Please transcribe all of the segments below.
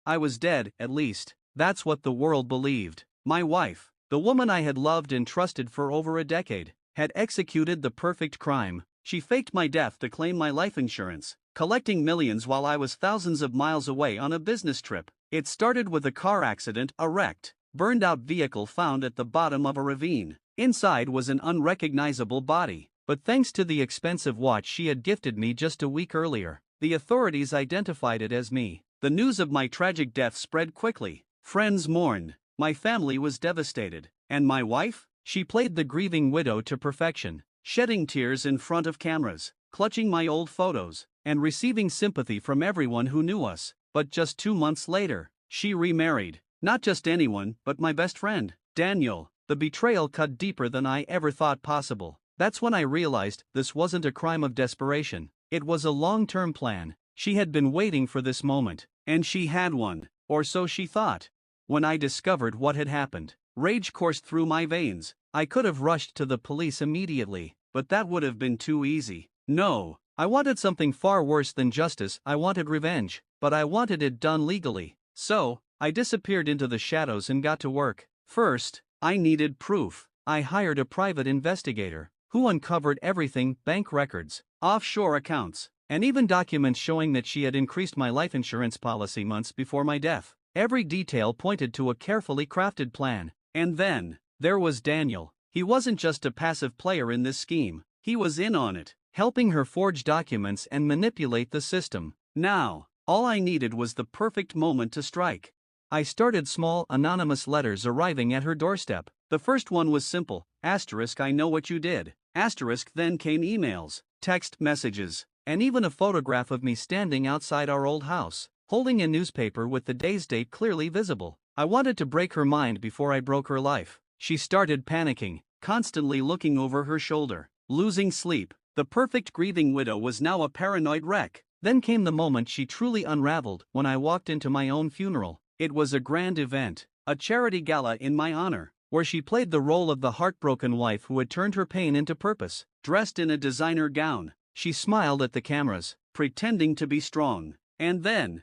I was dead, at least. That's what the world believed. My wife, the woman I had loved and trusted for over a decade, had executed the perfect crime. She faked my death to claim my life insurance, collecting millions while I was thousands of miles away on a business trip. It started with a car accident, a wrecked, burned-out vehicle found at the bottom of a ravine. Inside was an unrecognizable body, but thanks to the expensive watch she had gifted me just a week earlier, the authorities identified it as me. The news of my tragic death spread quickly. Friends mourned, my family was devastated, and my wife? She played the grieving widow to perfection, shedding tears in front of cameras, clutching my old photos, and receiving sympathy from everyone who knew us. But just 2 months later, she remarried. Not just anyone, but my best friend, Daniel. The betrayal cut deeper than I ever thought possible. That's when I realized this wasn't a crime of desperation. It was a long-term plan. She had been waiting for this moment, and she had won, or so she thought. When I discovered what had happened, rage coursed through my veins. I could have rushed to the police immediately, but that would have been too easy. No, I wanted something far worse than justice. I wanted revenge, but I wanted it done legally. So, I disappeared into the shadows and got to work. First, I needed proof. I hired a private investigator, who uncovered everything: bank records, offshore accounts, and even documents showing that she had increased my life insurance policy months before my death. Every detail pointed to a carefully crafted plan. And then, there was Daniel. He wasn't just a passive player in this scheme. He was in on it, helping her forge documents and manipulate the system. Now, all I needed was the perfect moment to strike. I started small, anonymous letters arriving at her doorstep. The first one was simple: asterisk, I know what you did. Asterisk. Then came emails, text messages, and even a photograph of me standing outside our old house, holding a newspaper with the day's date clearly visible. I wanted to break her mind before I broke her life. She started panicking, constantly looking over her shoulder, losing sleep. The perfect grieving widow was now a paranoid wreck. Then came the moment she truly unraveled, when I walked into my own funeral. It was a grand event, a charity gala in my honor, where she played the role of the heartbroken wife who had turned her pain into purpose. Dressed in a designer gown, she smiled at the cameras, pretending to be strong. And then,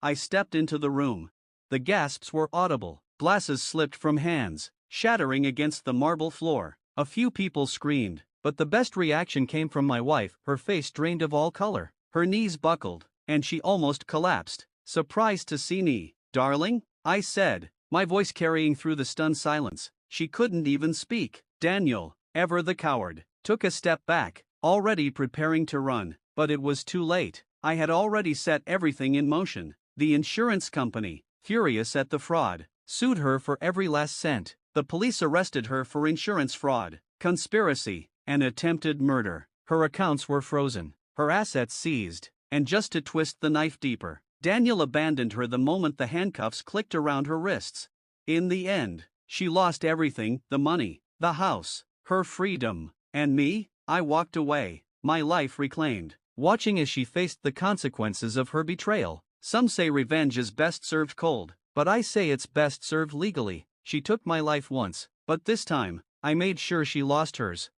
I stepped into the room. The gasps were audible, glasses slipped from hands, shattering against the marble floor. A few people screamed, but the best reaction came from my wife. Her face drained of all color, her knees buckled, and she almost collapsed, surprised to see me. Darling, I said, my voice carrying through the stunned silence. She couldn't even speak. Daniel, ever the coward, took a step back, already preparing to run, but it was too late. I had already set everything in motion. The insurance company, furious at the fraud, sued her for every last cent. The police arrested her for insurance fraud, conspiracy, and attempted murder. Her accounts were frozen, her assets seized, and just to twist the knife deeper, Daniel abandoned her the moment the handcuffs clicked around her wrists. In the end, she lost everything: the money, the house, her freedom. And me? I walked away, my life reclaimed, watching as she faced the consequences of her betrayal. Some say revenge is best served cold, but I say it's best served legally. She took my life once, but this time, I made sure she lost hers.